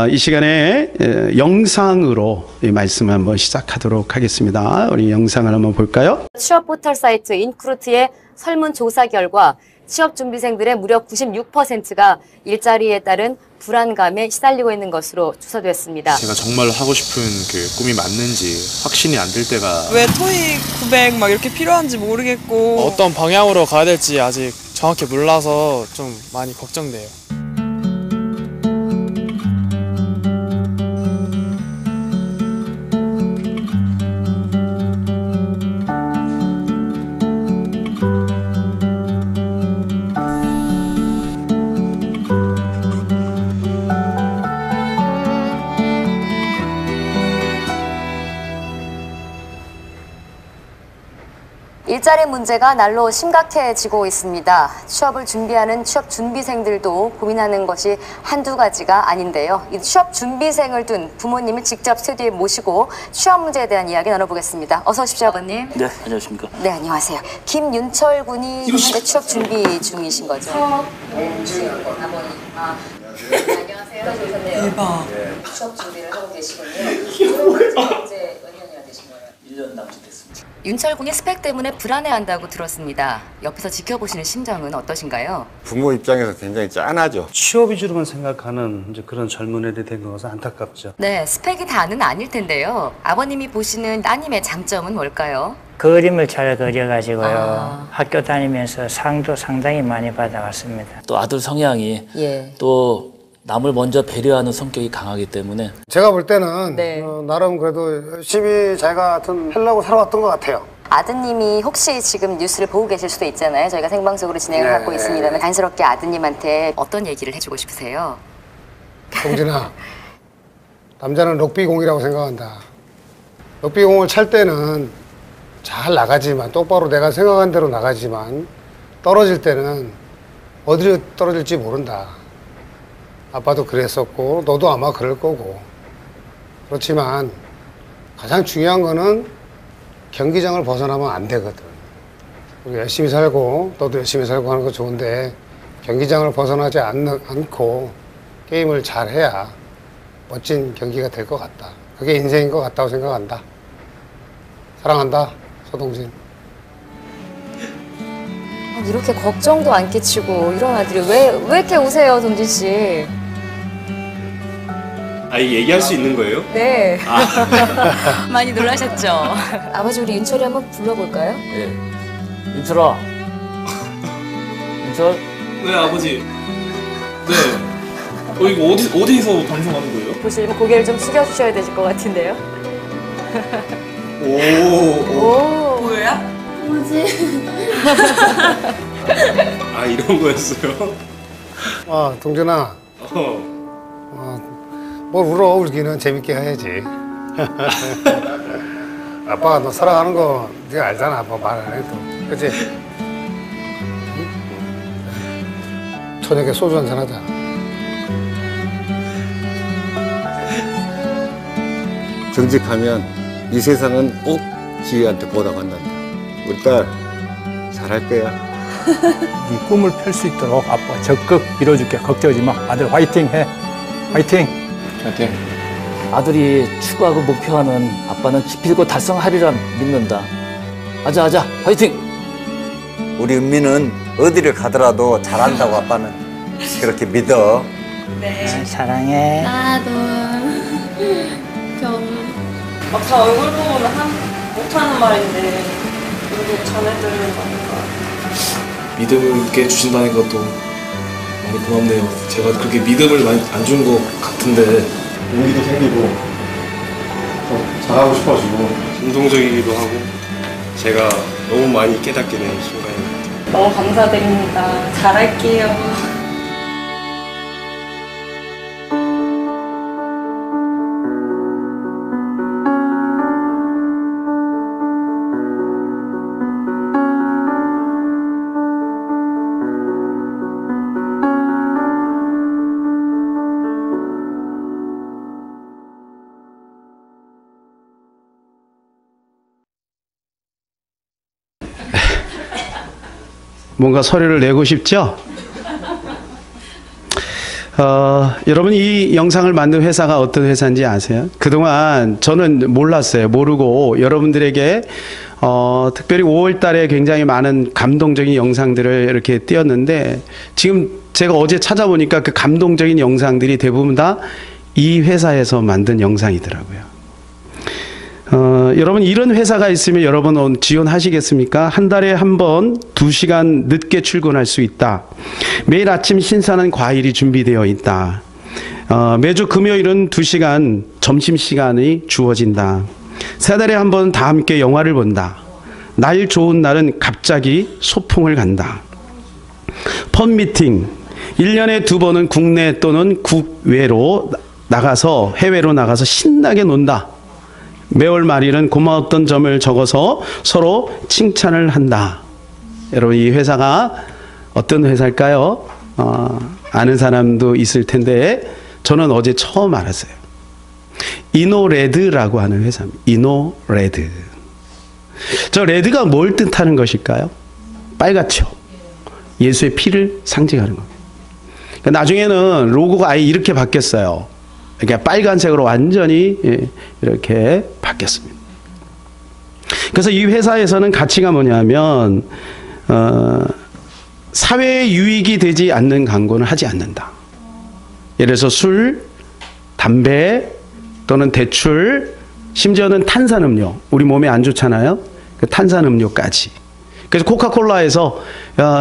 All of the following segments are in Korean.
이 시간에 영상으로 이 말씀을 한번 시작하도록 하겠습니다. 우리 영상을 한번 볼까요? 취업 포털 사이트 인크루트의 설문조사 결과 취업 준비생들의 무려 96%가 일자리에 따른 불안감에 시달리고 있는 것으로 조사됐습니다. 제가 정말 하고 싶은 그 꿈이 맞는지 확신이 안 들 때가 왜 토익 900 막 이렇게 필요한지 모르겠고 어떤 방향으로 가야 될지 아직 정확히 몰라서 좀 많이 걱정돼요. 일자리 문제가 날로 심각해지고 있습니다. 취업을 준비하는 취업 준비생들도 고민하는 것이 한두 가지가 아닌데요. 이 취업 준비생을 둔 부모님을 직접 스튜디오에 모시고 취업 문제에 대한 이야기 나눠보겠습니다. 어서 오십시오, 아버님. 네, 안녕하십니까. 네, 안녕하세요. 김윤철 군이 현재 취업 준비 중이신 거죠? 아버님. 안녕하세요. 대박. 취업 준비를 하고 계시군요. 이제 몇 년이나 되신 거예요? 1년 남짓 됐습니다. 윤철 군이 스펙 때문에 불안해한다고 들었습니다. 옆에서 지켜보시는 심정은 어떠신가요? 부모 입장에서 굉장히 짠하죠. 취업 위주로만 생각하는 이제 그런 젊은 애들이 된 것은 안타깝죠. 네, 스펙이 다는 아닐 텐데요. 아버님이 보시는 따님의 장점은 뭘까요? 그림을 잘 그려가지고요. 학교 다니면서 상도 상당히 많이 받아왔습니다. 또 아들 성향이 또 남을 먼저 배려하는 성격이 강하기 때문에 제가 볼 때는 네. 나름 그래도 열심히 자기가 하려고 살아왔던 것 같아요. 아드님이 혹시 지금 뉴스를 보고 계실 수도 있잖아요. 저희가 생방송으로 진행을 하고 있습니다만 단스럽게 아드님한테 어떤 얘기를 해주고 싶으세요? 동진아, 남자는 럭비공이라고 생각한다. 럭비공을 찰 때는 잘 나가지만, 똑바로 내가 생각한 대로 나가지만 떨어질 때는 어디로 떨어질지 모른다. 아빠도 그랬었고 너도 아마 그럴 거고. 그렇지만 가장 중요한 거는 경기장을 벗어나면 안 되거든. 우리 열심히 살고 너도 열심히 살고 하는 거 좋은데 경기장을 벗어나지 않고 게임을 잘 해야 멋진 경기가 될 것 같다. 그게 인생인 것 같다고 생각한다. 사랑한다, 서동진. 이렇게 걱정도 안 끼치고 이런 아들이 왜 이렇게 우세요, 동진 씨? 얘기할 수 있는 거예요? 네. 많이 놀라셨죠? 아버지, 우리 윤철이 한번 불러볼까요? 네. 윤철아. 윤철. 네, 아버지. 네. 이거 어디서 방송하는 거예요? 보시면 고개를 좀 숙여주셔야 되실 것 같은데요. 오. 보여요? 이런 거였어요? 동준아. 뭘 울어. 울기는 재밌게 해야지. 아빠가 너 사랑하는 거 네가 알잖아. 아빠 말 안 해도. 그치? 저녁에 소주 한잔 하자. 정직하면 이 세상은 꼭 지혜한테 보답한단다. 우리 딸 잘할 거야. 네 꿈을 펼 수 있도록 아빠 적극 밀어줄게. 걱정하지 마. 아들 화이팅 해. 화이팅. 파이팅. 아들이 추구하고 목표하는 아빠는 기필코 달성하리라 믿는다. 아자 화이팅. 우리 은미는 어디를 가더라도 잘한다고 아빠는 그렇게 믿어. 네. 사랑해. 나도 막 다 얼굴 보고는 못하는 말인데 그래도 자네들은 하니까 믿음을 있게 주신다는 것도 많이 고맙네요. 제가 그렇게 믿음을 많이 안 준 것 같은데 용기도 생기고 더 잘하고 싶어지고 감동적이기도 하고 제가 너무 많이 깨닫게 되는 순간입니다. 너무 감사드립니다. 잘할게요. 뭔가 소리를 내고 싶죠? 여러분 이 영상을 만든 회사가 어떤 회사인지 아세요? 그동안 저는 몰랐어요. 모르고 여러분들에게 특별히 5월 달에 굉장히 많은 감동적인 영상들을 이렇게 띄웠는데 지금 제가 어제 찾아보니까 그 감동적인 영상들이 대부분 다 이 회사에서 만든 영상이더라고요. 여러분 이런 회사가 있으면 여러분 지원하시겠습니까? 한 달에 한 번 2시간 늦게 출근할 수 있다. 매일 아침 신선한 과일이 준비되어 있다. 매주 금요일은 2시간 점심시간이 주어진다. 3달에 한 번 다 함께 영화를 본다. 날 좋은 날은 갑자기 소풍을 간다. 펀미팅 1년에 2번은 국내 또는 국외로 나가서 해외로 나가서 신나게 논다. 매월 말일은 고마웠던 점을 적어서 서로 칭찬을 한다. 여러분 이 회사가 어떤 회사일까요? 아는 사람도 있을 텐데 저는 어제 처음 알았어요. 이노레드라고 하는 회사입니다. 이노레드. 저 레드가 뭘 뜻하는 것일까요? 빨갛죠. 예수의 피를 상징하는 겁니다. 나중에는 로고가 아예 이렇게 바뀌었어요. 그러니까 빨간색으로 완전히 이렇게 바뀌었습니다. 그래서 이 회사에서는 가치가 뭐냐면 사회에 유익이 되지 않는 광고는 하지 않는다. 예를 들어서 술, 담배 또는 대출, 심지어는 탄산음료, 우리 몸에 안 좋잖아요. 그 탄산음료까지. 그래서 코카콜라에서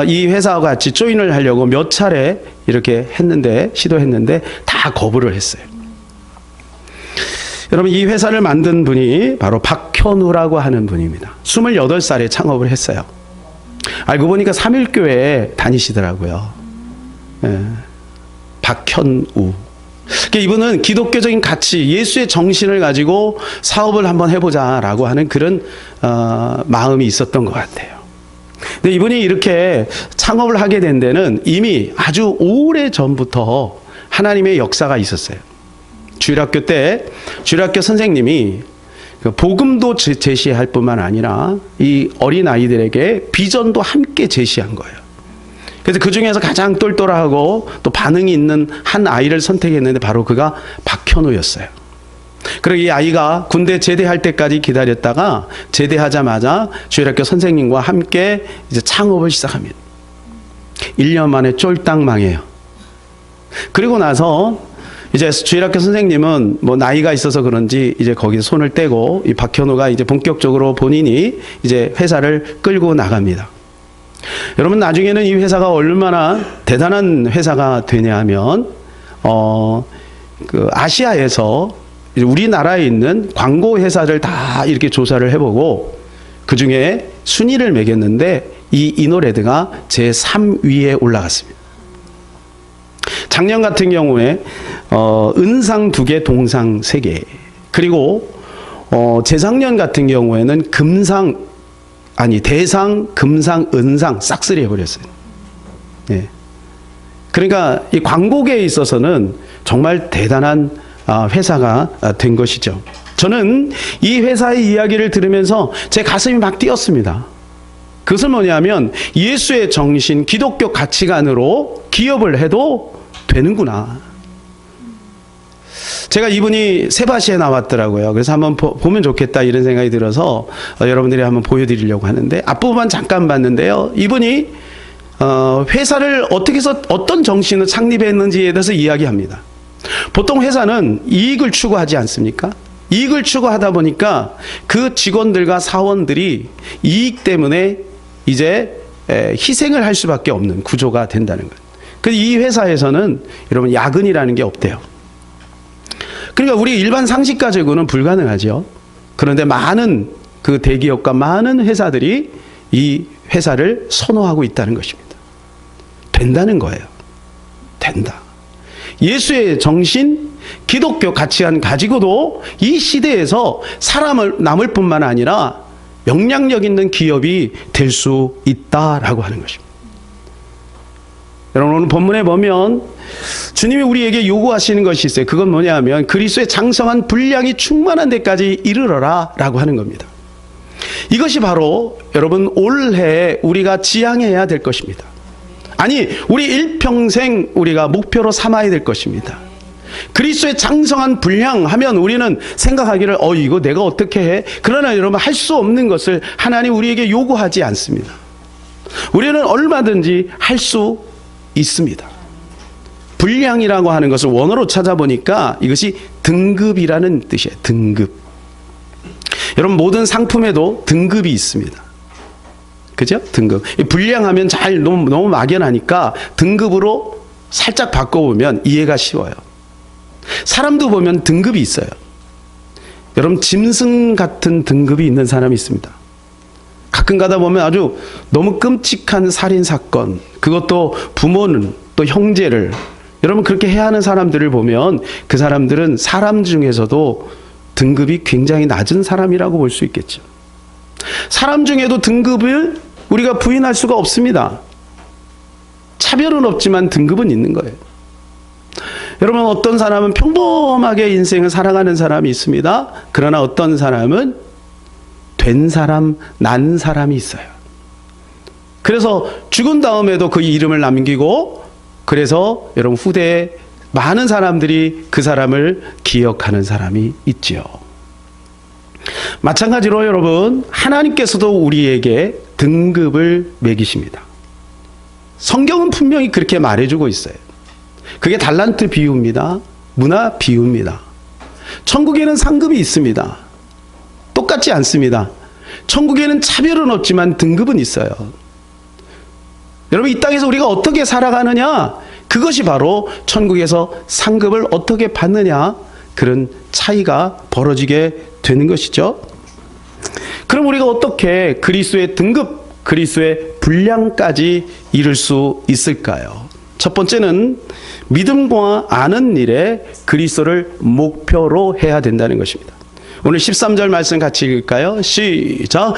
이 회사와 같이 조인을 하려고 몇 차례 이렇게 시도했는데 다 거부를 했어요. 여러분 이 회사를 만든 분이 바로 박현우라고 하는 분입니다. 28살에 창업을 했어요. 알고 보니까 3일교회에 다니시더라고요. 박현우. 그러니까 이분은 기독교적인 가치, 예수의 정신을 가지고 사업을 한번 해보자라고 하는 그런 마음이 있었던 것 같아요. 근데 이분이 이렇게 창업을 하게 된 데는 이미 아주 오래 전부터 하나님의 역사가 있었어요. 주일학교 때 주일학교 선생님이 복음도 제시할 뿐만 아니라 이 어린 아이들에게 비전도 함께 제시한 거예요. 그래서 그 중에서 가장 똘똘하고 또 반응이 있는 한 아이를 선택했는데 바로 그가 박현우였어요. 그리고 이 아이가 군대 제대할 때까지 기다렸다가 제대하자마자 주일학교 선생님과 함께 이제 창업을 시작합니다. 1년 만에 쫄딱 망해요. 그리고 나서 이제 주일학교 선생님은 뭐 나이가 있어서 그런지 이제 거기서 손을 떼고 이 박현우가 이제 본격적으로 본인이 이제 회사를 끌고 나갑니다. 여러분 나중에는 이 회사가 얼마나 대단한 회사가 되냐 하면 그 아시아에서 우리나라에 있는 광고 회사를 다 이렇게 조사를 해보고 그 중에 순위를 매겼는데 이 이노레드가 제3위에 올라갔습니다. 작년 같은 경우에 은상 2개, 동상 3개. 그리고 재작년 같은 경우에는 대상, 금상, 은상 싹쓸이 해버렸어요. 예. 그러니까 이 광고계에 있어서는 정말 대단한 회사가 된 것이죠. 저는 이 회사의 이야기를 들으면서 제 가슴이 막 뛰었습니다. 그것은 뭐냐면 예수의 정신, 기독교 가치관으로 기업을 해도 되는구나. 제가 이분이 세바시에 나왔더라고요. 그래서 한번 보면 좋겠다 이런 생각이 들어서 여러분들이 한번 보여드리려고 하는데 앞부분만 잠깐 봤는데요. 이분이 회사를 어떻게 해서 어떤 정신을 창립했는지에 대해서 이야기합니다. 보통 회사는 이익을 추구하지 않습니까? 이익을 추구하다 보니까 그 직원들과 사원들이 이익 때문에 이제 희생을 할 수밖에 없는 구조가 된다는 거예요. 그래서 이 회사에서는 여러분 야근이라는 게 없대요. 그러니까 우리 일반 상식가적으로는 불가능하죠. 그런데 많은 그 대기업과 많은 회사들이 이 회사를 선호하고 있다는 것입니다. 된다는 거예요. 된다. 예수의 정신, 기독교 가치관 가지고도 이 시대에서 사람을 남을 뿐만 아니라 영향력 있는 기업이 될 수 있다라고 하는 것입니다. 여러분 오늘 본문에 보면 주님이 우리에게 요구하시는 것이 있어요. 그건 뭐냐면 그리스도의 장성한 분량이 충만한 데까지 이르러라 라고 하는 겁니다. 이것이 바로 여러분 올해 우리가 지향해야 될 것입니다. 아니, 우리 일평생 우리가 목표로 삼아야 될 것입니다. 그리스도의 장성한 분량 하면 우리는 생각하기를 이거 내가 어떻게 해? 그러나 여러분, 할 수 없는 것을 하나님 우리에게 요구하지 않습니다. 우리는 얼마든지 할 수 있습니다. 분량이라고 하는 것을 원어로 찾아보니까 이것이 등급이라는 뜻이에요. 등급. 여러분, 모든 상품에도 등급이 있습니다. 그죠? 등급. 분량하면 너무 막연하니까 등급으로 살짝 바꿔보면 이해가 쉬워요. 사람도 보면 등급이 있어요. 여러분, 짐승 같은 등급이 있는 사람이 있습니다. 가끔 가다 보면 아주 너무 끔찍한 살인사건, 그것도 부모는 또 형제를, 여러분 그렇게 해야 하는 사람들을 보면 그 사람들은 사람 중에서도 등급이 굉장히 낮은 사람이라고 볼 수 있겠죠. 사람 중에도 등급을 우리가 부인할 수가 없습니다. 차별은 없지만 등급은 있는 거예요. 여러분, 어떤 사람은 평범하게 인생을 살아가는 사람이 있습니다. 그러나 어떤 사람은 된 사람, 난 사람이 있어요. 그래서 죽은 다음에도 그 이름을 남기고, 그래서 여러분 후대에 많은 사람들이 그 사람을 기억하는 사람이 있지요. 마찬가지로 여러분, 하나님께서도 우리에게 등급을 매기십니다. 성경은 분명히 그렇게 말해주고 있어요. 그게 달란트 비유입니다. 문화 비유입니다. 천국에는 상급이 있습니다. 똑같지 않습니다. 천국에는 차별은 없지만 등급은 있어요. 여러분, 이 땅에서 우리가 어떻게 살아가느냐, 그것이 바로 천국에서 상급을 어떻게 받느냐, 그런 차이가 벌어지게 되는 것이죠. 그럼 우리가 어떻게 그리스도의 등급, 그리스도의 분량까지 이룰 수 있을까요? 첫 번째는 믿음과 아는 일에 그리스도를 목표로 해야 된다는 것입니다. 오늘 13절 말씀 같이 읽을까요? 시작.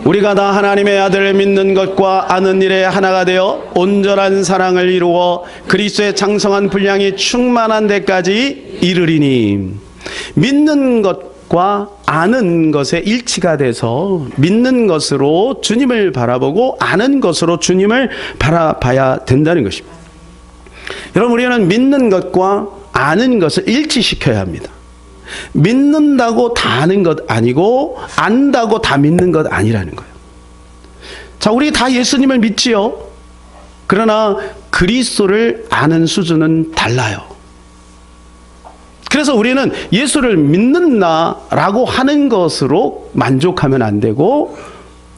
우리가 다 하나님의 아들을 믿는 것과 아는 일에 하나가 되어 온전한 사랑을 이루어 그리스도의 장성한 분량이 충만한 데까지 이르리니. 믿는 것과 아는 것에 일치가 돼서 믿는 것으로 주님을 바라보고 아는 것으로 주님을 바라봐야 된다는 것입니다. 여러분, 우리는 믿는 것과 아는 것을 일치시켜야 합니다. 믿는다고 다 아는 것 아니고 안다고 다 믿는 것 아니라는 거예요. 자, 우리 다 예수님을 믿지요. 그러나 그리스도를 아는 수준은 달라요. 그래서 우리는 예수를 믿는다라고 하는 것으로 만족하면 안 되고,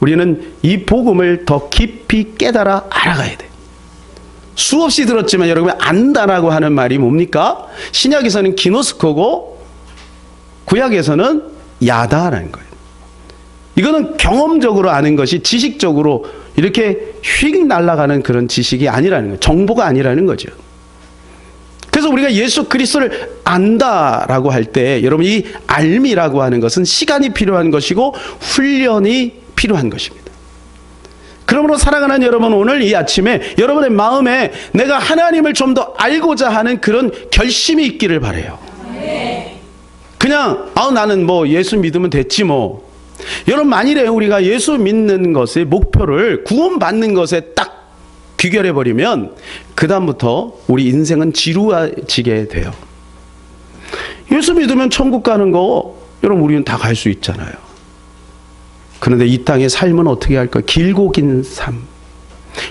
우리는 이 복음을 더 깊이 깨달아 알아가야 돼요. 수없이 들었지만 여러분, 안다라고 하는 말이 뭡니까? 신약에서는 기노스코고 구약에서는 야다라는 거예요. 이거는 경험적으로 아는 것이 지식적으로 이렇게 휙 날아가는 그런 지식이 아니라는 거예요. 정보가 아니라는 거죠. 그래서 우리가 예수 그리스도를 안다라고 할 때, 여러분, 이 알미라고 하는 것은 시간이 필요한 것이고 훈련이 필요한 것입니다. 그러므로 사랑하는 여러분, 오늘 이 아침에 여러분의 마음에 내가 하나님을 좀 더 알고자 하는 그런 결심이 있기를 바라요. 그냥 나는 뭐 예수 믿으면 됐지 뭐. 여러분, 만일에 우리가 예수 믿는 것의 목표를 구원받는 것에 딱 귀결해 버리면 그 다음부터 우리 인생은 지루해지게 돼요. 예수 믿으면 천국 가는 거 여러분 우리는 다 갈 수 있잖아요. 그런데 이 땅의 삶은 어떻게 할까요? 길고 긴 삶.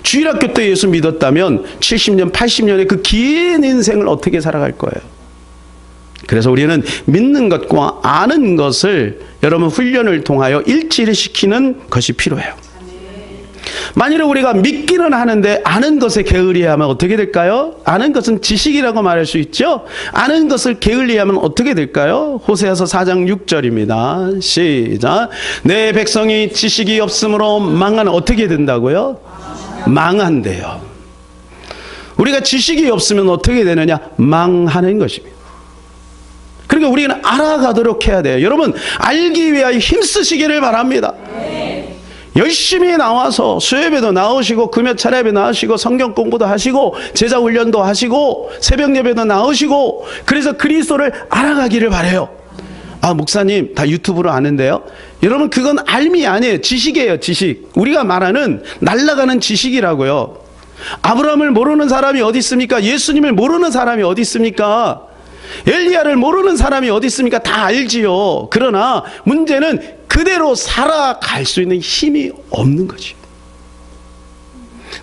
주일학교 때 예수 믿었다면 70년, 80년의 그 긴 인생을 어떻게 살아갈 거예요? 그래서 우리는 믿는 것과 아는 것을 여러분 훈련을 통하여 일치를 시키는 것이 필요해요. 만일에 우리가 믿기는 하는데 아는 것에 게을리하면 어떻게 될까요? 아는 것은 지식이라고 말할 수 있죠. 아는 것을 게을리하면 어떻게 될까요? 호세아서 4장 6절입니다. 시작. 내 백성이 지식이 없으므로 망하는, 어떻게 된다고요? 망한대요. 우리가 지식이 없으면 어떻게 되느냐? 망하는 것입니다. 그러니까 우리는 알아가도록 해야 돼요. 여러분, 알기 위하여 힘쓰시기를 바랍니다. 열심히 나와서 수요예배도 나오시고 금요 차례예배 나오시고 성경 공부도 하시고 제자 훈련도 하시고 새벽 예배도 나오시고, 그래서 그리스도를 알아가기를 바라요. 목사님 다 유튜브로 아는데요. 여러분, 그건 알미 아니에요. 지식이에요. 지식. 우리가 말하는 날아가는 지식이라고요. 아브라함을 모르는 사람이 어디 있습니까? 예수님을 모르는 사람이 어디 있습니까? 엘리야를 모르는 사람이 어디 있습니까? 다 알지요. 그러나 문제는 그대로 살아갈 수 있는 힘이 없는 거죠.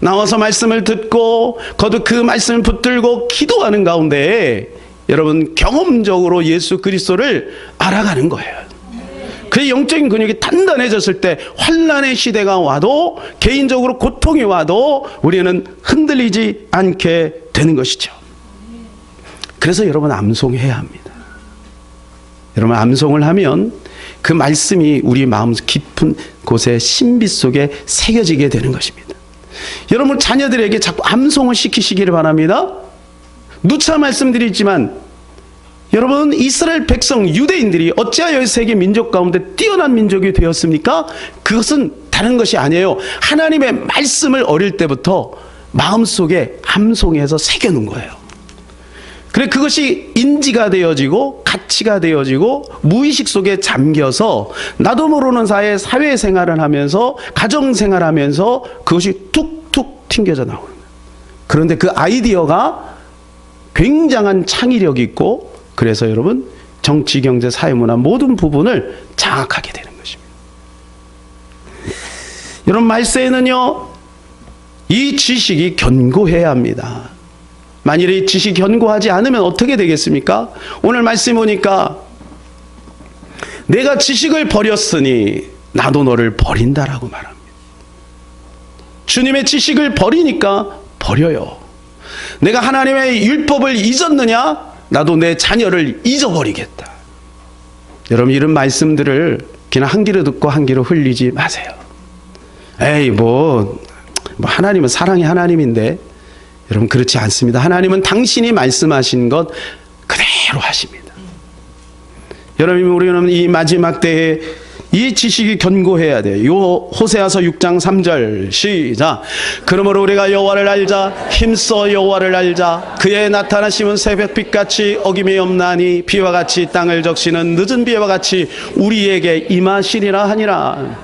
나와서 말씀을 듣고 거듭 그 말씀을 붙들고 기도하는 가운데 여러분 경험적으로 예수 그리스도를 알아가는 거예요. 그 영적인 근육이 단단해졌을 때 환난의 시대가 와도 개인적으로 고통이 와도 우리는 흔들리지 않게 되는 것이죠. 그래서 여러분 암송해야 합니다. 여러분 암송을 하면 그 말씀이 우리 마음 깊은 곳에 신비 속에 새겨지게 되는 것입니다. 여러분 자녀들에게 자꾸 암송을 시키시기를 바랍니다. 누차 말씀드리지만 여러분 이스라엘 백성 유대인들이 어찌하여 세계 민족 가운데 뛰어난 민족이 되었습니까? 그것은 다른 것이 아니에요. 하나님의 말씀을 어릴 때부터 마음속에 암송해서 새겨놓은 거예요. 그래 그것이 인지가 되어지고 가치가 되어지고 무의식 속에 잠겨서 나도 모르는 사이에 사회생활을 하면서 가정생활하면서 그것이 툭툭 튕겨져 나오는 거예요. 그런데 그 아이디어가 굉장한 창의력이 있고 그래서 여러분 정치, 경제, 사회문화 모든 부분을 장악하게 되는 것입니다. 여러분 말세에는요 이 지식이 견고해야 합니다. 만일에 이 지식이 견고하지 않으면 어떻게 되겠습니까? 오늘 말씀 보니까 내가 지식을 버렸으니 나도 너를 버린다라고 말합니다. 주님의 지식을 버리니까 버려요. 내가 하나님의 율법을 잊었느냐? 나도 내 자녀를 잊어버리겠다. 여러분 이런 말씀들을 그냥 한 귀로 듣고 한 귀로 흘리지 마세요. 에이 뭐 하나님은 사랑의 하나님인데 여러분 그렇지 않습니다. 하나님은 당신이 말씀하신 것 그대로 하십니다. 여러분 우리는 이 마지막 때에 이 지식이 견고해야 돼요. 요 호세아서 6장 3절 시작. 그러므로 우리가 여호와를 알자. 힘써 여호와를 알자. 그의 나타나심은 새벽빛같이 어김이 없나니 비와 같이 땅을 적시는 늦은 비와 같이 우리에게 임하시리라 하니라.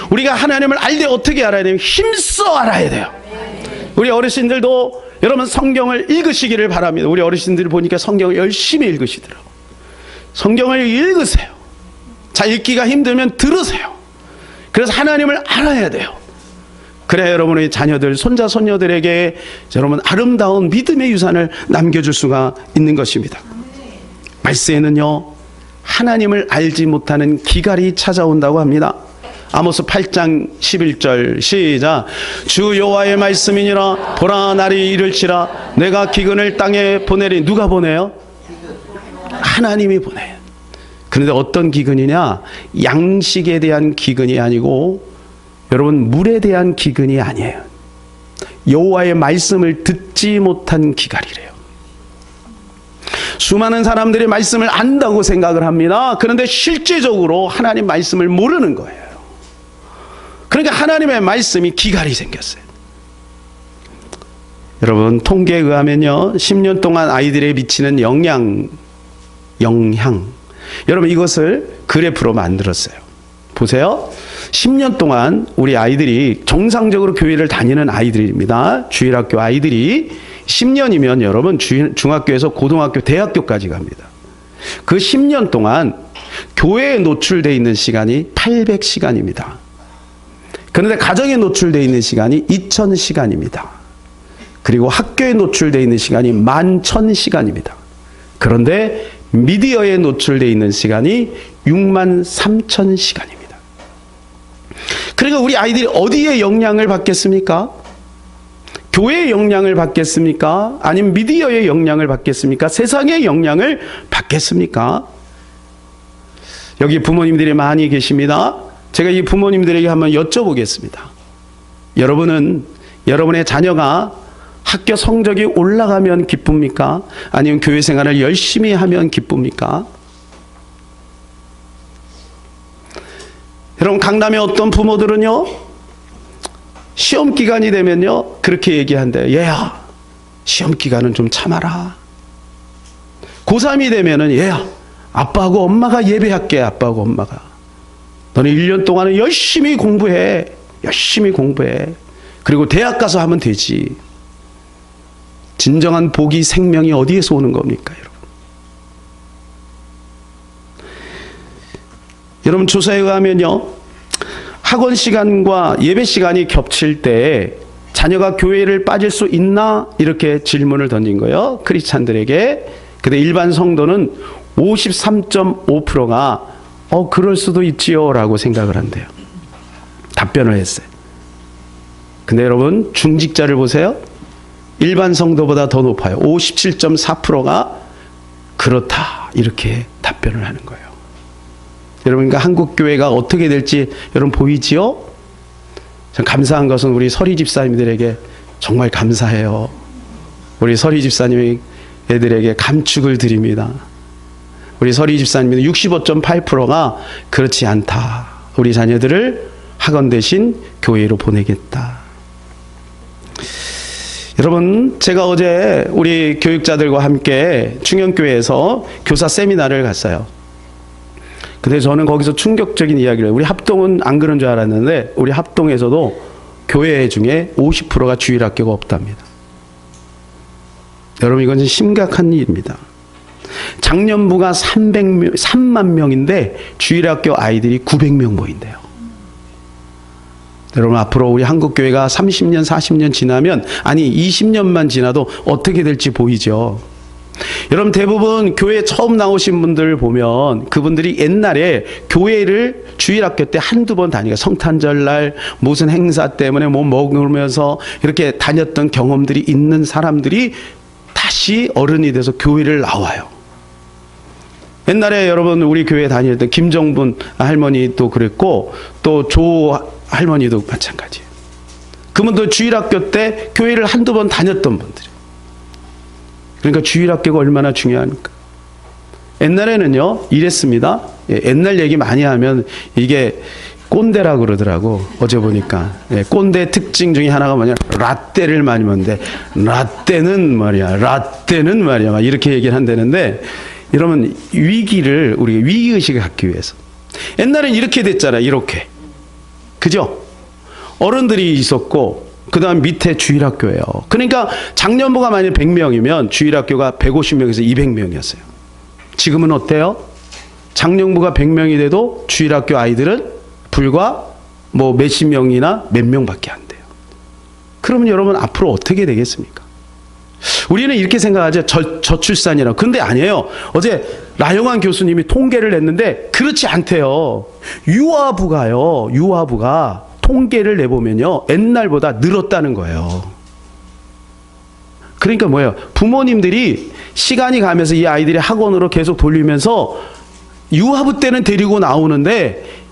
우리가 하나님을 알 때 어떻게 알아야 돼요? 힘써 알아야 돼요. 우리 어르신들도 여러분 성경을 읽으시기를 바랍니다. 우리 어르신들 보니까 성경을 열심히 읽으시더라고요. 성경을 읽으세요. 자, 읽기가 힘들면 들으세요. 그래서 하나님을 알아야 돼요. 그래야 여러분의 자녀들, 손자, 손녀들에게 여러분 아름다운 믿음의 유산을 남겨줄 수가 있는 것입니다. 말세에는요 하나님을 알지 못하는 기갈이 찾아온다고 합니다. 아모스 8장 11절 시작. 주 여호와의 말씀이니라. 보라 날이 이를지라. 내가 기근을 땅에 보내리. 누가 보내요? 하나님이 보내요. 그런데 어떤 기근이냐? 양식에 대한 기근이 아니고 여러분 물에 대한 기근이 아니에요. 여호와의 말씀을 듣지 못한 기갈이래요. 수많은 사람들이 말씀을 안다고 생각을 합니다. 그런데 실제적으로 하나님 말씀을 모르는 거예요. 그러니까 하나님의 말씀이 기갈이 생겼어요. 여러분 통계에 의하면요 10년 동안 아이들에 미치는 영향 여러분 이것을 그래프로 만들었어요. 보세요. 10년 동안 우리 아이들이 정상적으로 교회를 다니는 아이들입니다. 주일학교 아이들이 10년이면 여러분 중학교에서 고등학교, 대학교까지 갑니다. 그 10년 동안 교회에 노출되어 있는 시간이 800시간입니다. 그런데 가정에 노출되어 있는 시간이 2000시간입니다. 그리고 학교에 노출되어 있는 시간이 11,000시간입니다. 그런데 미디어에 노출되어 있는 시간이 63,000시간입니다. 그러니까 우리 아이들이 어디에 영향을 받겠습니까? 교회의 영향을 받겠습니까? 아니면 미디어의 영향을 받겠습니까? 세상의 영향을 받겠습니까? 여기 부모님들이 많이 계십니다. 제가 이 부모님들에게 한번 여쭤보겠습니다. 여러분은 여러분의 자녀가 학교 성적이 올라가면 기쁩니까? 아니면 교회 생활을 열심히 하면 기쁩니까? 여러분 강남의 어떤 부모들은요 시험 기간이 되면요 그렇게 얘기한대요. 얘야 시험 기간은 좀 참아라. 고3이 되면은 얘야 아빠하고 엄마가 예배할게. 아빠하고 엄마가 너는 1년 동안은 열심히 공부해. 열심히 공부해. 그리고 대학 가서 하면 되지. 진정한 복이 생명이 어디에서 오는 겁니까, 여러분? 여러분 조사에 의하면요, 학원 시간과 예배 시간이 겹칠 때 자녀가 교회를 빠질 수 있나? 이렇게 질문을 던진 거예요, 크리스찬들에게. 근데 일반 성도는 53.5%가 그럴 수도 있지요 라고 생각을 한대요. 답변을 했어요. 근데 여러분 중직자를 보세요. 일반 성도보다 더 높아요. 57.4%가 그렇다 이렇게 답변을 하는 거예요. 여러분, 그러니까 한국 교회가 어떻게 될지 여러분 보이지요? 전 감사한 것은 우리 서리 집사님들에게 정말 감사해요. 우리 서리 집사님 애들에게 감축을 드립니다. 우리 서리 집사님은 65.8%가 그렇지 않다. 우리 자녀들을 학원 대신 교회로 보내겠다. 여러분, 제가 어제 우리 교육자들과 함께 충영교회에서 교사 세미나를 갔어요. 근데 저는 거기서 충격적인 이야기를, 우리 합동은 안 그런 줄 알았는데 우리 합동에서도 교회 중에 50%가 주일학교가 없답니다. 여러분, 이건 심각한 일입니다. 작년부가 3만 명인데 주일학교 아이들이 900명 모인대요. 여러분, 앞으로 우리 한국교회가 30년, 40년 지나면, 아니 20년만 지나도 어떻게 될지 보이죠. 여러분, 대부분 교회 처음 나오신 분들 보면 그분들이 옛날에 교회를 주일학교 때 한두 번 다니고 성탄절날 무슨 행사 때문에 뭐 먹으면서 이렇게 다녔던 경험들이 있는 사람들이 다시 어른이 돼서 교회를 나와요. 옛날에 여러분 우리 교회 다닐 때 김정분 할머니도 그랬고 또 조 할머니도 마찬가지예요. 그분도 주일학교 때 교회를 한두 번 다녔던 분들이에요. 그러니까 주일학교가 얼마나 중요합니까? 옛날에는요 이랬습니다. 옛날 얘기 많이 하면 이게 꼰대라고 그러더라고. 어제 보니까 꼰대 특징 중에 하나가 뭐냐, 라떼를 많이 먹는데 라떼는 말이야 막 이렇게 얘기를 한다는데, 여러분 위기를 우리가 위기의식을 갖기 위해서 옛날엔 이렇게 됐잖아요. 이렇게, 그죠? 어른들이 있었고 그 다음 밑에 주일학교예요. 그러니까 작년부가 만약 100명이면 주일학교가 150명에서 200명이었어요. 지금은 어때요? 작년부가 100명이 돼도 주일학교 아이들은 불과 뭐 몇십 명이나 몇 명밖에 안 돼요. 그러면 여러분 앞으로 어떻게 되겠습니까? 우리는 이렇게 생각하죠. 저출산이라고. 근데 아니에요. 어제 라영환 교수님이 통계를 냈는데 그렇지 않대요. 유아부가 통계를 내보면요 옛날보다 늘었다는 거예요. 그러니까 뭐예요? 부모님들이 시간이 가면서 이 아이들이 학원으로 계속 돌리면서 유아부 때는 데리고 나오는데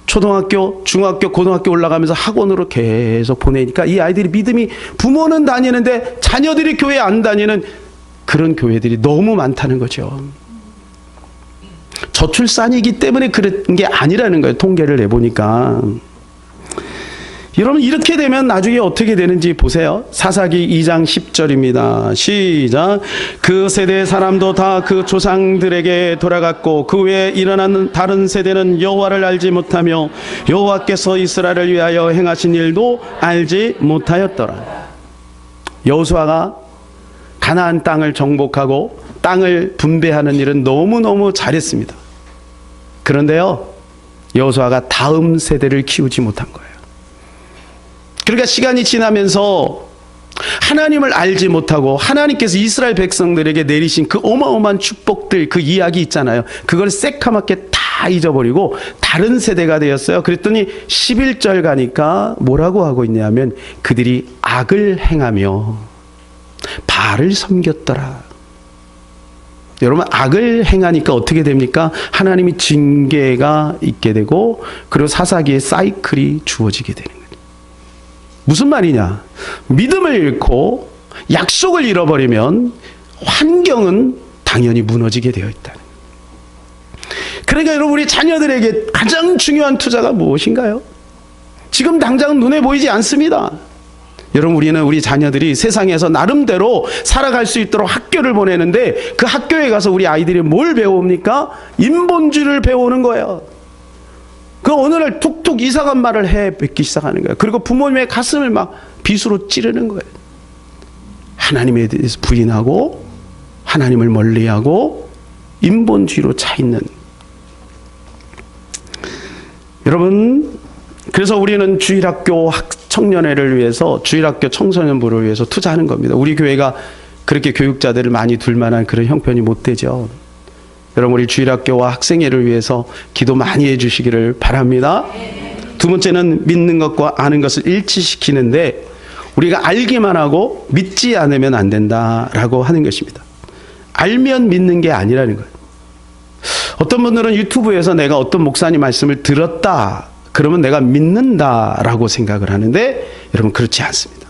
초등학교, 중학교, 고등학교 올라가면서 학원으로 계속 보내니까 이 아이들이 믿음이, 부모는 다니는데 자녀들이 교회 안 다니는 그런 교회들이 너무 많다는 거죠. 저출산이기 때문에 그런 게 아니라는 거예요. 통계를 내보니까. 여러분 이렇게 되면 나중에 어떻게 되는지 보세요. 사사기 2장 10절입니다. 시작. 그 세대의 사람도 다 그 조상들에게 돌아갔고 그 외에 일어나는 다른 세대는 여호와를 알지 못하며 여호와께서 이스라엘을 위하여 행하신 일도 알지 못하였더라. 여호수아가 가나안 땅을 정복하고 땅을 분배하는 일은 너무너무 잘했습니다. 그런데요 여호수아가 다음 세대를 키우지 못한 거예요. 그러니까 시간이 지나면서 하나님을 알지 못하고 하나님께서 이스라엘 백성들에게 내리신 그 어마어마한 축복들, 그 이야기 있잖아요. 그걸 새카맣게 다 잊어버리고 다른 세대가 되었어요. 그랬더니 11절 가니까 뭐라고 하고 있냐면 그들이 악을 행하며 바알을 섬겼더라. 여러분 악을 행하니까 어떻게 됩니까? 하나님이 징계가 있게 되고 그리고 사사기의 사이클이 주어지게 되는 거예요. 무슨 말이냐? 믿음을 잃고 약속을 잃어버리면 환경은 당연히 무너지게 되어 있다는. 그러니까 여러분 우리 자녀들에게 가장 중요한 투자가 무엇인가요? 지금 당장 눈에 보이지 않습니다. 여러분 우리는 우리 자녀들이 세상에서 나름대로 살아갈 수 있도록 학교를 보내는데 그 학교에 가서 우리 아이들이 뭘 배웁니까? 인본주의를 배우는 거예요. 그 어느 날 툭툭 이상한 말을 해 뱉기 시작하는 거예요. 그리고 부모님의 가슴을 막 빗으로 찌르는 거예요. 하나님에 대해서 부인하고 하나님을 멀리하고 인본주의로 차 있는, 여러분, 그래서 우리는 주일학교 청년회를 위해서, 주일학교 청소년부를 위해서 투자하는 겁니다. 우리 교회가 그렇게 교육자들을 많이 둘 만한 그런 형편이 못 되죠. 여러분, 우리 주일학교와 학생회를 위해서 기도 많이 해주시기를 바랍니다. 두 번째는 믿는 것과 아는 것을 일치시키는데, 우리가 알기만 하고 믿지 않으면 안 된다라고 하는 것입니다. 알면 믿는 게 아니라는 거예요. 어떤 분들은 유튜브에서 내가 어떤 목사님 말씀을 들었다 그러면 내가 믿는다라고 생각을 하는데, 여러분, 그렇지 않습니다.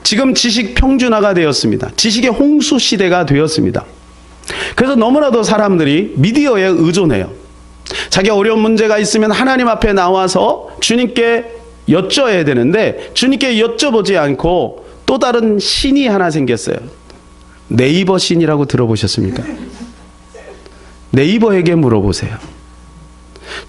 지금 지식 평준화가 되었습니다. 지식의 홍수 시대가 되었습니다. 그래서 너무나도 사람들이 미디어에 의존해요. 자기 어려운 문제가 있으면 하나님 앞에 나와서 주님께 여쭤야 되는데, 주님께 여쭤보지 않고 또 다른 신이 하나 생겼어요. 네이버 신이라고 들어보셨습니까? 네이버에게 물어보세요.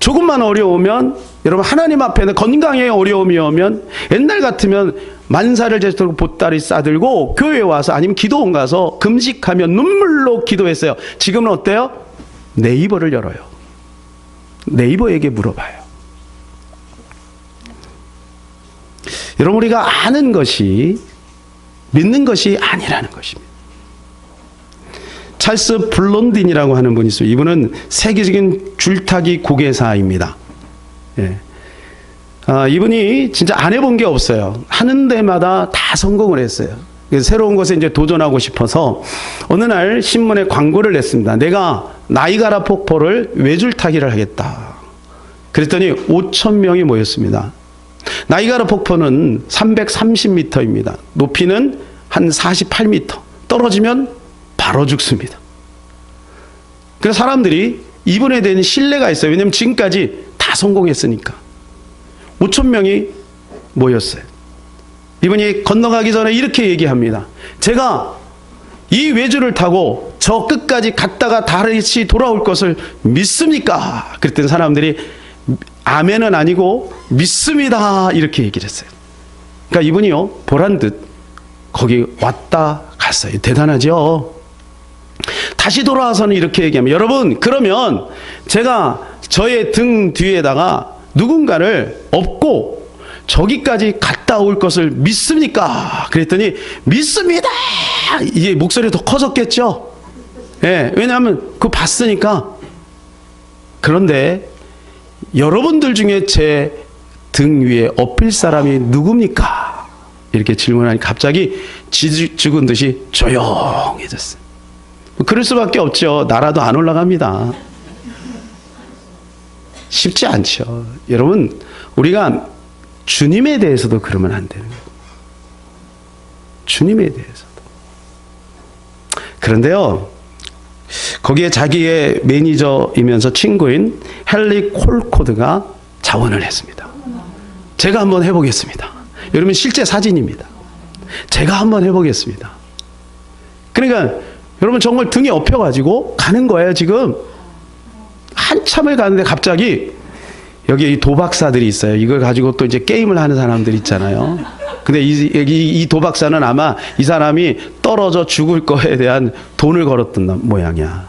조금만 어려우면, 여러분, 하나님 앞에는 건강에 어려움이 오면 옛날 같으면 만사를 제치고 보따리 싸들고 교회에 와서 아니면 기도원 가서 금식하며 눈물로 기도했어요. 지금은 어때요? 네이버를 열어요. 네이버에게 물어봐요. 여러분, 우리가 아는 것이 믿는 것이 아니라는 것입니다. 찰스 블론딘이라고 하는 분이 있어요. 이분은 세계적인 줄타기 고개사입니다. 예. 이분이 진짜 안 해본 게 없어요. 하는 데마다 다 성공을 했어요. 그래서 새로운 것에 이제 도전하고 싶어서 어느 날 신문에 광고를 냈습니다. 내가 나이가라 폭포를 외줄타기를 하겠다. 그랬더니 5,000명이 모였습니다. 나이가라 폭포는 330m입니다. 높이는 한 48m. 떨어지면 바로 죽습니다. 그래서 사람들이 이분에 대한 신뢰가 있어요. 왜냐하면 지금까지 다 성공했으니까. 5,000명이 모였어요. 이분이 건너가기 전에 이렇게 얘기합니다. 제가 이 외줄을 타고 저 끝까지 갔다가 다시 돌아올 것을 믿습니까? 그랬더니 사람들이 아멘은 아니고 믿습니다, 이렇게 얘기를 했어요. 그러니까 이분이요, 보란 듯 거기 왔다 갔어요. 대단하죠? 다시 돌아와서는 이렇게 얘기하면, 여러분, 그러면 제가 저의 등 뒤에다가 누군가를 업고 저기까지 갔다 올 것을 믿습니까? 그랬더니 믿습니다! 이게 목소리가 더 커졌겠죠? 예, 왜냐하면 그거 봤으니까. 그런데 여러분들 중에 제 등 위에 엎일 사람이 누굽니까? 이렇게 질문하니 갑자기 죽은 듯이 조용해졌어요. 그럴 수밖에 없죠. 나라도 안 올라갑니다. 쉽지 않죠. 여러분, 우리가 주님에 대해서도 그러면 안 되는 거예요. 주님에 대해서도. 그런데요, 거기에 자기의 매니저이면서 친구인 헨리 콜코드가 자원을 했습니다. 제가 한번 해보겠습니다. 여러분, 실제 사진입니다. 제가 한번 해보겠습니다. 그러니까 여러분, 정말 등에 엎여가지고 가는 거예요. 지금 한참을 가는데 갑자기 여기 이 도박사들이 있어요. 이걸 가지고 또 이제 게임을 하는 사람들 있잖아요. 근데 이 도박사는 아마 이 사람이 떨어져 죽을 거에 대한 돈을 걸었던 모양이야.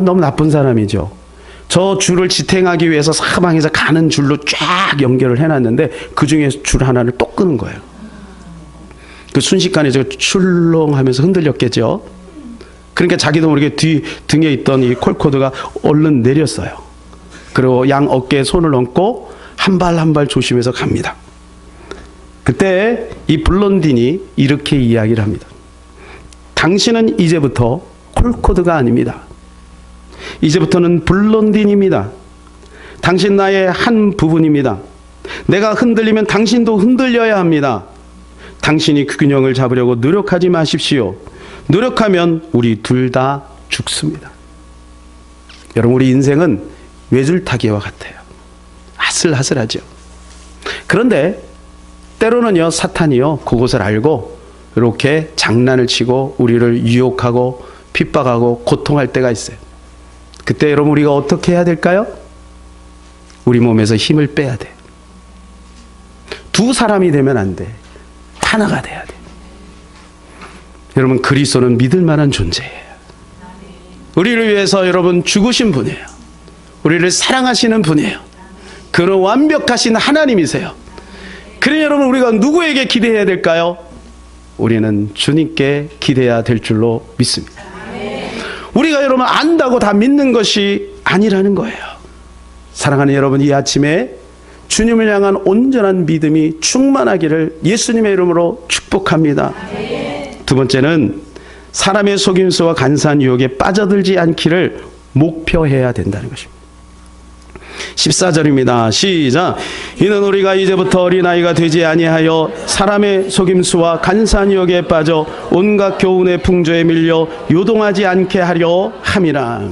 너무 나쁜 사람이죠. 저 줄을 지탱하기 위해서 사방에서 가는 줄로 쫙 연결을 해놨는데 그 중에 줄 하나를 또 끄는 거예요. 그 순식간에 저 출렁하면서 흔들렸겠죠. 그러니까 자기도 모르게 등에 있던 이 콜코드가 얼른 내렸어요. 그리고 양 어깨에 손을 얹고 한 발 한 발 조심해서 갑니다. 그때 이 블론딘이 이렇게 이야기를 합니다. 당신은 이제부터 콜코드가 아닙니다. 이제부터는 블론딘입니다. 당신 나의 한 부분입니다. 내가 흔들리면 당신도 흔들려야 합니다. 당신이 그 균형을 잡으려고 노력하지 마십시오. 노력하면 우리 둘 다 죽습니다. 여러분, 우리 인생은 외줄타기와 같아요. 아슬아슬하죠. 그런데 때로는요, 사탄이요, 그것을 알고 이렇게 장난을 치고 우리를 유혹하고 핍박하고 고통할 때가 있어요. 그때 여러분, 우리가 어떻게 해야 될까요? 우리 몸에서 힘을 빼야 돼. 두 사람이 되면 안 돼. 하나가 돼야 돼. 여러분, 그리스도는 믿을 만한 존재예요. 우리를 위해서 여러분 죽으신 분이에요. 우리를 사랑하시는 분이에요. 그는 완벽하신 하나님이세요. 그러니 여러분, 우리가 누구에게 기대해야 될까요? 우리는 주님께 기대해야 될 줄로 믿습니다. 우리가 여러분 안다고 다 믿는 것이 아니라는 거예요. 사랑하는 여러분, 이 아침에 주님을 향한 온전한 믿음이 충만하기를 예수님의 이름으로 축복합니다. 두 번째는 사람의 속임수와 간사한 유혹에 빠져들지 않기를 목표해야 된다는 것입니다. 14절입니다. 시작. 이는 우리가 이제부터 어린아이가 되지 아니하여 사람의 속임수와 간사한 유혹에 빠져 온갖 교훈의 풍조에 밀려 요동하지 않게 하려 함이라.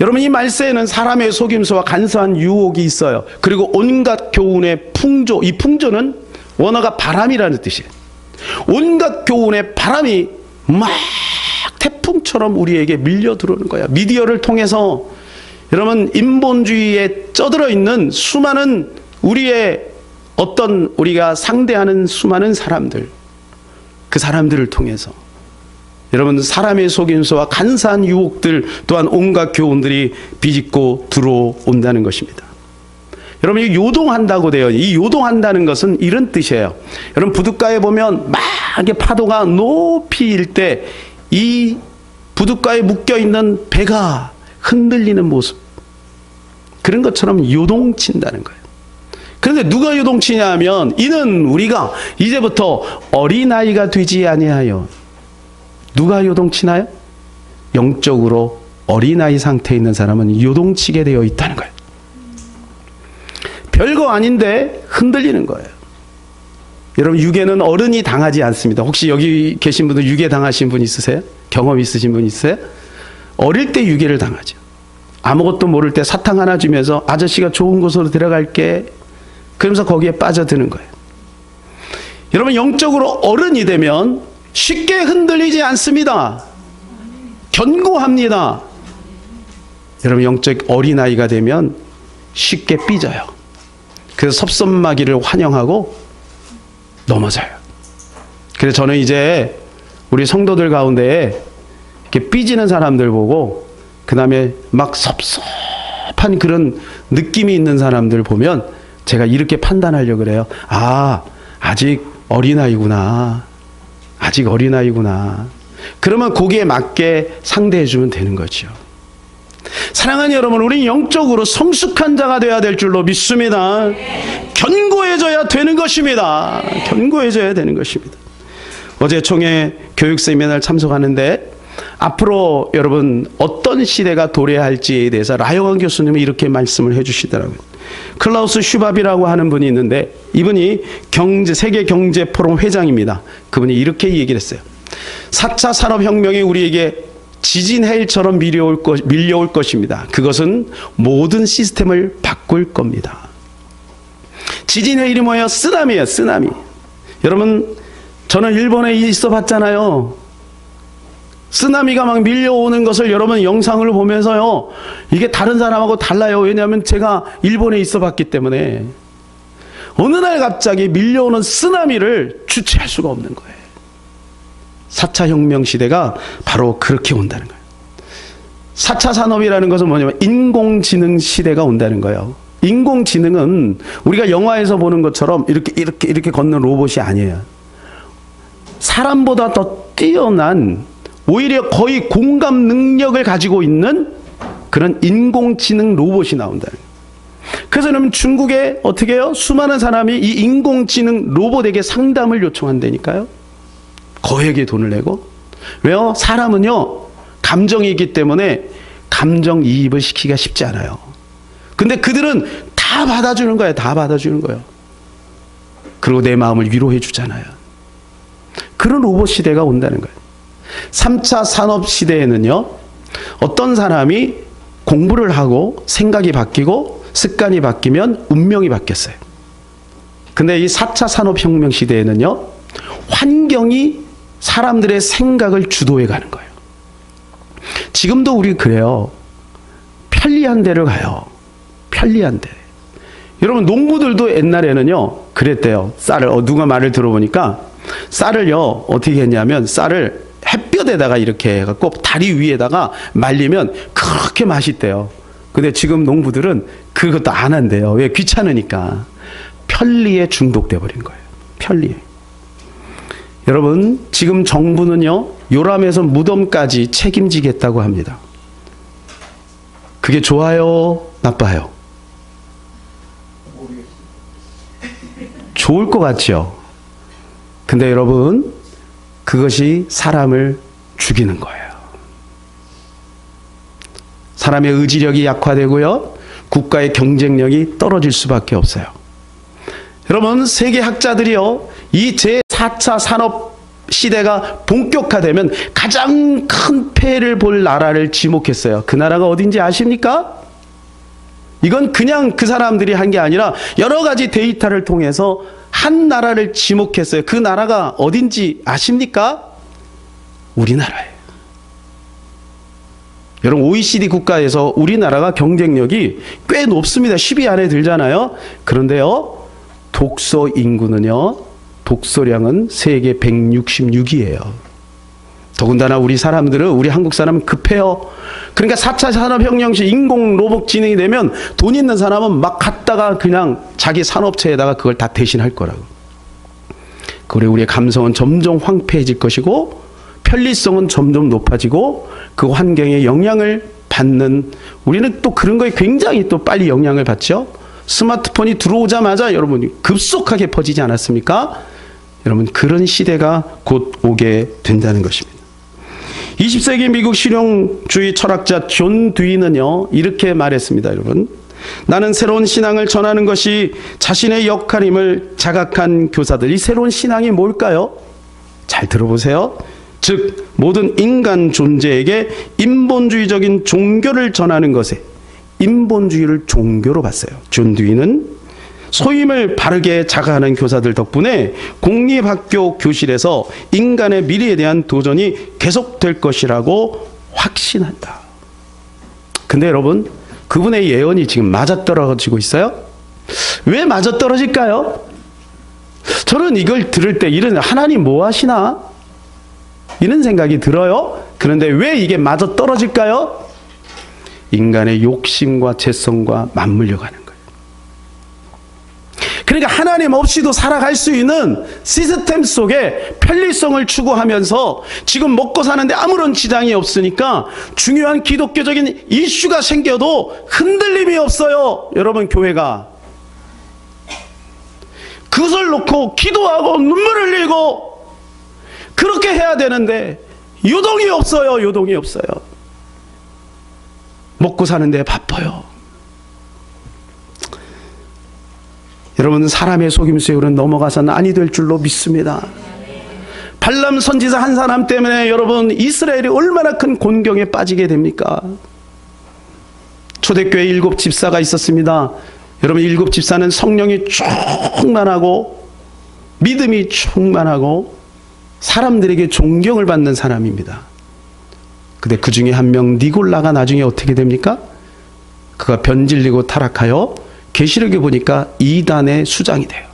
여러분, 이 말세에는 사람의 속임수와 간사한 유혹이 있어요. 그리고 온갖 교훈의 풍조, 이 풍조는 원어가 바람이라는 뜻이에요. 온갖 교훈의 바람이 막 태풍처럼 우리에게 밀려 들어오는 거야. 미디어를 통해서 여러분, 인본주의에 쩌들어 있는 수많은 우리의 어떤 우리가 상대하는 수많은 사람들, 그 사람들을 통해서 여러분, 사람의 속임수와 간사한 유혹들 또한 온갖 교훈들이 비집고 들어온다는 것입니다. 여러분, 이 요동한다고 돼요. 이 요동한다는 것은 이런 뜻이에요. 여러분, 부둣가에 보면 막 이렇게 파도가 높이 일 때 이 부둣가에 묶여 있는 배가 흔들리는 모습, 그런 것처럼 요동친다는 거예요. 그런데 누가 요동치냐 하면, 이는 우리가 이제부터 어린아이가 되지 아니하여. 누가 요동치나요? 영적으로 어린아이 상태에 있는 사람은 요동치게 되어 있다는 거예요. 별거 아닌데 흔들리는 거예요. 여러분, 유괴는 어른이 당하지 않습니다. 혹시 여기 계신 분들 유괴 당하신 분 있으세요? 경험 있으신 분 있으세요? 어릴 때 유괴를 당하죠. 아무것도 모를 때 사탕 하나 주면서 아저씨가 좋은 곳으로 들어갈게, 그러면서 거기에 빠져드는 거예요. 여러분, 영적으로 어른이 되면 쉽게 흔들리지 않습니다. 견고합니다. 여러분, 영적 어린아이가 되면 쉽게 삐져요. 그래서 섭섭마귀를 환영하고 넘어져요. 그래서 저는 이제 우리 성도들 가운데 이렇게 삐지는 사람들 보고, 그 다음에 막 섭섭한 그런 느낌이 있는 사람들 보면 제가 이렇게 판단하려고 그래요. 아, 아직 어린아이구나. 아직 어린아이구나. 그러면 거기에 맞게 상대해주면 되는 거죠. 사랑하는 여러분, 우리 영적으로 성숙한 자가 되어야 될 줄로 믿습니다. 견고해져야 되는 것입니다. 견고해져야 되는 것입니다. 어제 총회 교육 세미나를 참석하는데 앞으로 여러분 어떤 시대가 도래할지에 대해서 라이언 교수님이 이렇게 말씀을 해주시더라고요. 클라우스 슈밥이라고 하는 분이 있는데, 이분이 세계 경제 포럼 회장입니다. 그분이 이렇게 얘기를 했어요. 4차 산업혁명이 우리에게 지진해일처럼 밀려올 것입니다. 그것은 모든 시스템을 바꿀 겁니다. 지진해일이 뭐예요? 쓰나미예요. 쓰나미. 여러분, 저는 일본에 있어 봤잖아요. 쓰나미가 막 밀려오는 것을 여러분 영상을 보면서요, 이게 다른 사람하고 달라요. 왜냐하면 제가 일본에 있어 봤기 때문에. 어느 날 갑자기 밀려오는 쓰나미를 주체할 수가 없는 거예요. 4차 혁명 시대가 바로 그렇게 온다는 거예요. 4차 산업이라는 것은 뭐냐면 인공지능 시대가 온다는 거예요. 인공지능은 우리가 영화에서 보는 것처럼 이렇게 걷는 로봇이 아니에요. 사람보다 더 뛰어난, 오히려 거의 공감 능력을 가지고 있는 그런 인공지능 로봇이 나온다는 거예요. 그래서 그러면 중국에 어떻게 해요? 수많은 사람이 이 인공지능 로봇에게 상담을 요청한다니까요. 거액의 돈을 내고. 왜요? 사람은요, 감정이 있기 때문에 감정이입을 시키기가 쉽지 않아요. 근데 그들은 다 받아주는 거예요. 다 받아주는 거예요. 그리고 내 마음을 위로해 주잖아요. 그런 로봇 시대가 온다는 거예요. 3차 산업 시대에는요, 어떤 사람이 공부를 하고 생각이 바뀌고 습관이 바뀌면 운명이 바뀌었어요. 근데 이 4차 산업혁명 시대에는요, 환경이 사람들의 생각을 주도해 가는 거예요. 지금도 우리 그래요. 편리한 데를 가요. 편리한 데. 여러분, 농부들도 옛날에는요, 그랬대요. 쌀을, 누가 말을 들어보니까 쌀을요, 어떻게 했냐면 쌀을 햇볕에다가 이렇게 해갖고 다리 위에다가 말리면 그렇게 맛있대요. 근데 지금 농부들은 그것도 안 한대요. 왜? 귀찮으니까. 편리에 중독돼 버린 거예요. 편리에. 여러분, 지금 정부는요, 요람에서 무덤까지 책임지겠다고 합니다. 그게 좋아요? 나빠요? 좋을 것 같죠? 근데 여러분, 그것이 사람을 죽이는 거예요. 사람의 의지력이 약화되고요, 국가의 경쟁력이 떨어질 수밖에 없어요. 여러분, 세계 학자들이요, 이 제4차 산업 시대가 본격화되면 가장 큰 폐해를 볼 나라를 지목했어요. 그 나라가 어딘지 아십니까? 이건 그냥 그 사람들이 한 게 아니라 여러 가지 데이터를 통해서 한 나라를 지목했어요. 그 나라가 어딘지 아십니까? 우리나라예요. 여러분, OECD 국가에서 우리나라가 경쟁력이 꽤 높습니다. 10위 안에 들잖아요. 그런데요, 독서 인구는요, 독서량은 세계 166위예요. 더군다나 우리 사람들은, 우리 한국 사람은 급해요. 그러니까 4차 산업혁명 시 인공 로봇 진행이 되면 돈 있는 사람은 막 갖다가 그냥 자기 산업체에다가 그걸 다 대신할 거라고. 그리고 우리의 감성은 점점 황폐해질 것이고, 편리성은 점점 높아지고, 그 환경에 영향을 받는, 우리는 또 그런 거에 굉장히 또 빨리 영향을 받죠. 스마트폰이 들어오자마자 여러분 급속하게 퍼지지 않았습니까? 여러분, 그런 시대가 곧 오게 된다는 것입니다. 20세기 미국 실용주의 철학자 존 듀이는요, 이렇게 말했습니다. 여러분, 나는 새로운 신앙을 전하는 것이 자신의 역할임을 자각한 교사들. 이 새로운 신앙이 뭘까요? 잘 들어보세요. 즉, 모든 인간 존재에게 인본주의적인 종교를 전하는 것에, 인본주의를 종교로 봤어요. 존 듀이는 소임을 바르게 자각하는 교사들 덕분에 공립학교 교실에서 인간의 미래에 대한 도전이 계속될 것이라고 확신한다. 근데 여러분, 그분의 예언이 지금 맞아떨어지고 있어요? 왜 맞아떨어질까요? 저는 이걸 들을 때 이런, 하나님 뭐 하시나? 이런 생각이 들어요. 그런데 왜 이게 맞아떨어질까요? 인간의 욕심과 재성과 맞물려 가는 거예요. 그러니까 하나님 없이도 살아갈 수 있는 시스템 속에 편리성을 추구하면서 지금 먹고 사는데 아무런 지장이 없으니까 중요한 기독교적인 이슈가 생겨도 흔들림이 없어요. 여러분, 교회가. 그것을 놓고 기도하고 눈물 흘리고 그렇게 해야 되는데 요동이 없어요. 요동이 없어요. 먹고 사는데 바빠요. 여러분, 사람의 속임수에는 넘어가서는 아니 될 줄로 믿습니다. 발람 선지자 한 사람 때문에 여러분, 이스라엘이 얼마나 큰 곤경에 빠지게 됩니까? 초대교회 7 집사가 있었습니다. 여러분, 7 집사는 성령이 충만하고 믿음이 충만하고 사람들에게 존경을 받는 사람입니다. 근데 그 중에 한 명 니골라가 나중에 어떻게 됩니까? 그가 변질리고 타락하여 계시록에 보니까 이단의 수장이 돼요.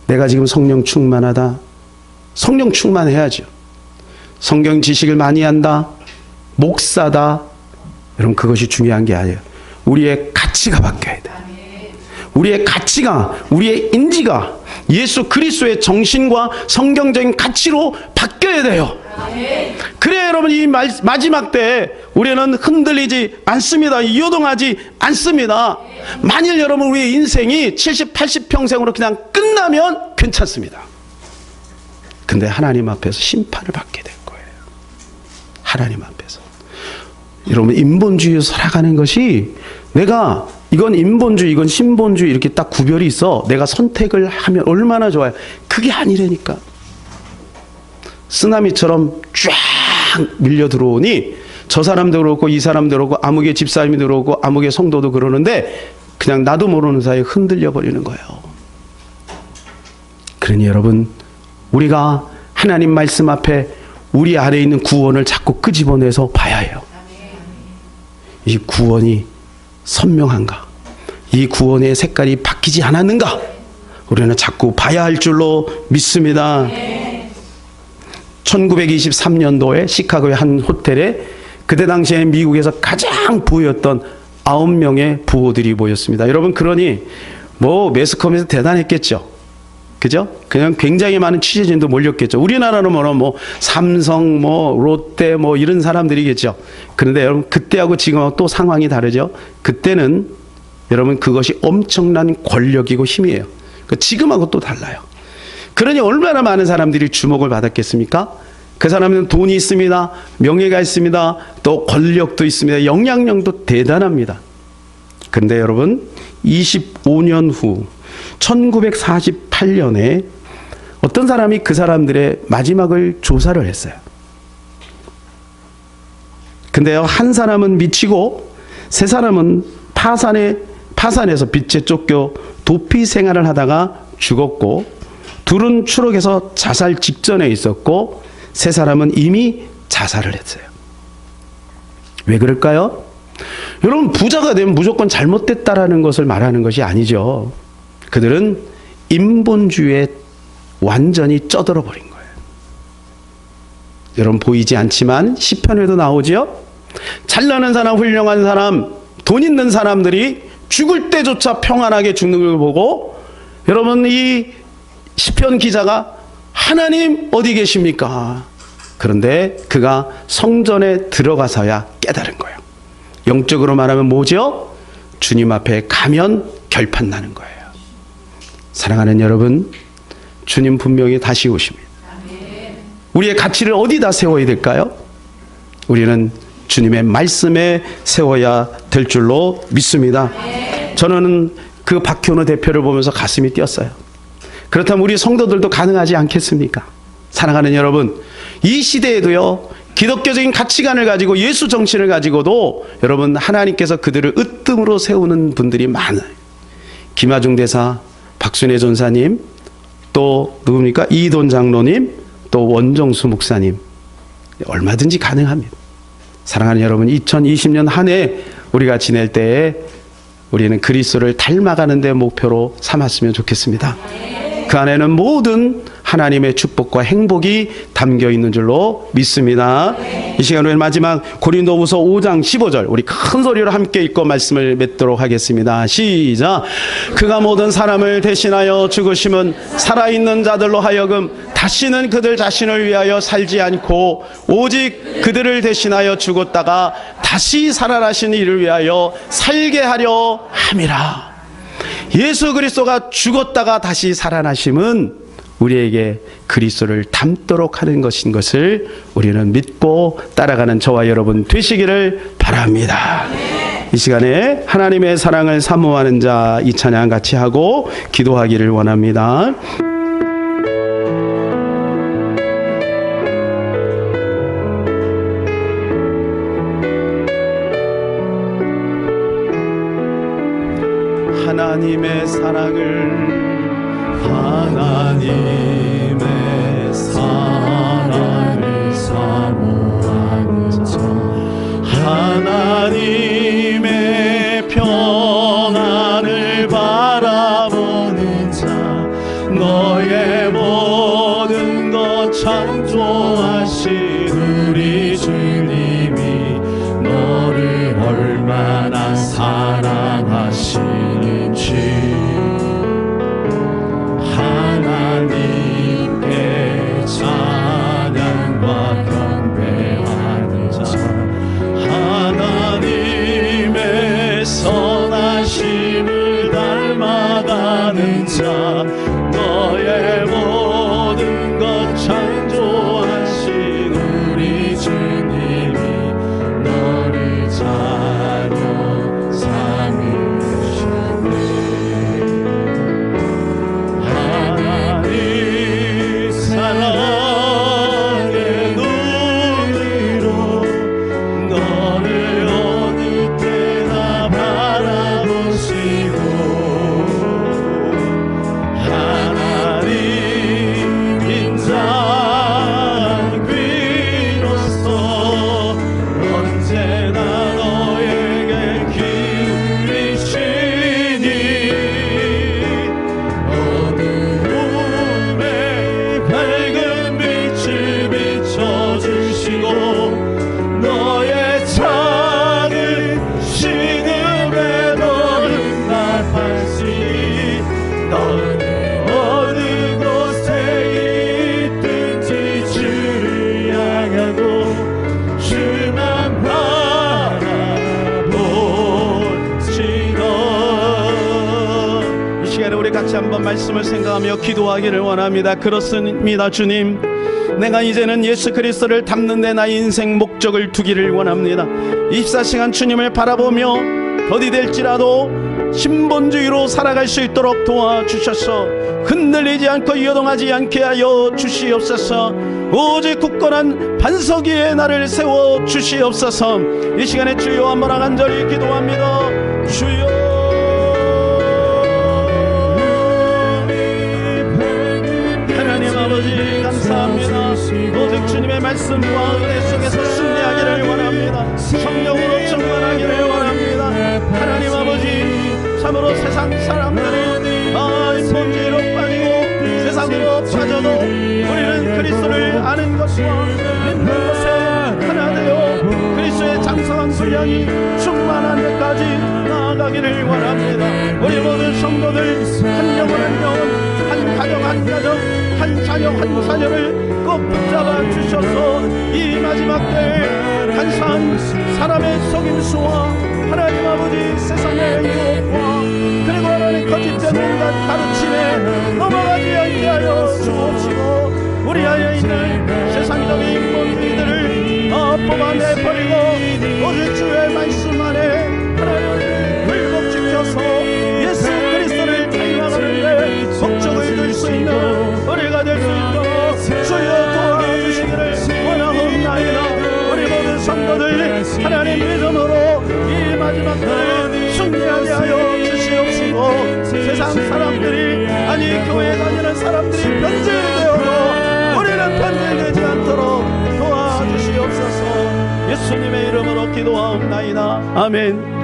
내가 지금 성령 충만하다. 성령 충만해야죠. 성경 지식을 많이 한다. 목사다. 여러분, 그것이 중요한 게 아니에요. 우리의 가치가 바뀌어야 돼. 우리의 가치가, 우리의 인지가 예수 그리스도의 정신과 성경적인 가치로 바뀌어야 돼요. 그래야 여러분, 이 마지막 때 우리는 흔들리지 않습니다. 요동하지 않습니다. 만일 여러분 우리의 인생이 70, 80평생으로 그냥 끝나면 괜찮습니다. 근데 하나님 앞에서 심판을 받게 될 거예요. 하나님 앞에서. 여러분, 인본주의로 살아가는 것이, 내가 이건 인본주의, 이건 신본주의 이렇게 딱 구별이 있어. 내가 선택을 하면 얼마나 좋아요. 그게 아니라니까. 쓰나미처럼 쫙 밀려 들어오니 저 사람도 그렇고 이 사람도 그렇고 아무개 집사님이 그렇고 아무개 성도도 그러는데 그냥 나도 모르는 사이에 흔들려 버리는 거예요. 그러니 여러분, 우리가 하나님 말씀 앞에 우리 안에 있는 구원을 자꾸 끄집어내서 봐야 해요. 이 구원이 선명한가? 이 구원의 색깔이 바뀌지 않았는가? 우리는 자꾸 봐야 할 줄로 믿습니다. 1923년도에 시카고의 한 호텔에 그때 당시에 미국에서 가장 부였던 9명의 부호들이 모였습니다. 여러분, 그러니 뭐 매스컴에서 대단했겠죠. 그죠? 그냥 굉장히 많은 취재진도 몰렸겠죠. 우리나라로 말하면 뭐 삼성, 뭐 롯데, 뭐 이런 사람들이겠죠. 그런데 여러분, 그때하고 지금하고 또 상황이 다르죠. 그때는 여러분, 그것이 엄청난 권력이고 힘이에요. 지금하고 또 달라요. 그러니 얼마나 많은 사람들이 주목을 받았겠습니까? 그 사람은 돈이 있습니다. 명예가 있습니다. 또 권력도 있습니다. 영향력도 대단합니다. 그런데 여러분, 25년 후 1948년에 어떤 사람이 그 사람들의 마지막을 조사를 했어요. 근데요, 한 사람은 미치고 세 사람은 파산에서 빚에 쫓겨 도피 생활을 하다가 죽었고, 둘은 추록에서 자살 직전에 있었고, 세 사람은 이미 자살을 했어요. 왜 그럴까요? 여러분, 부자가 되면 무조건 잘못됐다라는 것을 말하는 것이 아니죠. 그들은 인본주의에 완전히 쩌들어 버린 거예요. 여러분, 보이지 않지만 시편에도 나오지요. 잘나는 사람, 훌륭한 사람, 돈 있는 사람들이 죽을 때조차 평안하게 죽는 걸 보고, 여러분, 이 시편 기자가 하나님 어디 계십니까? 그런데 그가 성전에 들어가서야 깨달은 거예요. 영적으로 말하면 뭐죠? 주님 앞에 가면 결판 나는 거예요. 사랑하는 여러분, 주님 분명히 다시 오십니다. 우리의 가치를 어디다 세워야 될까요? 우리는 주님의 말씀에 세워야 될 줄로 믿습니다. 저는 그 박현우 대표를 보면서 가슴이 뛰었어요. 그렇다면 우리 성도들도 가능하지 않겠습니까? 사랑하는 여러분, 이 시대에도요, 기독교적인 가치관을 가지고 예수 정신을 가지고도 여러분, 하나님께서 그들을 으뜸으로 세우는 분들이 많아요. 김하중 대사, 박순애 전사님, 또 누굽니까? 이돈 장로님, 또 원정수 목사님, 얼마든지 가능합니다. 사랑하는 여러분, 2020년 한 해 우리가 지낼 때에 우리는 그리스도를 닮아가는 데 목표로 삼았으면 좋겠습니다. 그 안에는 모든 하나님의 축복과 행복이 담겨 있는 줄로 믿습니다. 이 시간 우리는 마지막 고린도후서 5장 15절 우리 큰 소리로 함께 읽고 말씀을 맺도록 하겠습니다. 시작. 그가 모든 사람을 대신하여 죽으심은 살아있는 자들로 하여금 다시는 그들 자신을 위하여 살지 않고 오직 그들을 대신하여 죽었다가 다시 살아나신 이를 위하여 살게 하려 함이라. 예수 그리스도가 죽었다가 다시 살아나심은 우리에게 그리스도를 닮도록 하는 것인 것을 우리는 믿고 따라가는 저와 여러분 되시기를 바랍니다. 이 시간에 하나님의 사랑을 사모하는 자 이 찬양 같이 하고 기도하기를 원합니다. 하나님의 사랑을 사모하는 자 하나님의 평안을 바라보는 자 너의 모든 것 창조하신 우리 주님이 너를 얼마나 사랑하시는지 하나님께 찬양과 경배하는 자 하나님의 선하심을 닮아가는 자 너의 모든 것 창조하신 말씀을 생각하며 기도하기를 원합니다. 그렇습니다. 주님, 내가 이제는 예수 그리스도를 닮는 데 나의 인생 목적을 두기를 원합니다. 24시간 주님을 바라보며 어디 될지라도 신본주의로 살아갈 수 있도록 도와주셔서 흔들리지 않고 요동하지 않게 하여 주시옵소서. 오직 굳건한 반석 위에 나를 세워 주시옵소서. 이 시간에 주여 한번 간절히 기도합니다. 주여, 하나님 아버지 감사합니다. 오직 주님의 말씀과 은혜 속에서 승리하기를 원합니다. 성령으로 충만하기를 원합니다. 하나님 아버지, 참으로 세상 사람들이 본질로 빠지고 세상으로 빠져도 우리는 그리스도를 아는 것과 믿는 것에 하나 되어 그리스도의 장성한 분량이 충만한 데까지 나아가기를 원합니다. 우리 모든 성도들 한 영혼 한 영혼, 한 가정 한 가정, 한 자녀 한 자녀를 꼭 붙잡아 주셔서 이 마지막 때 간사한 사람의 속임수와 하나님 아버지 세상의 유혹과 그리고 하나님 거짓된 온갖 가르침에 넘어가지 않게 하여 주옵시고, 우리 안에 있는 세상적인 본질들을 뽑아내버리고 오직 주의 말씀 안에 하나님을 굴복지켜서 예수 그리스도를 닮아가는데 목적을 둘 수 있는 우리가 될 수 있도록 주여 도와주시기를 원하옵나이다. 우리 모든 성도들 하나님 믿음으로 이 마지막 때를 승리하게 하여 주시옵시고, 세상 사람들이 아니 교회 다니는 사람들이 변질되어도 우리는 변질되지 않도록 도와주시옵소서. 예수님의 이름으로 기도하옵나이다. 아멘.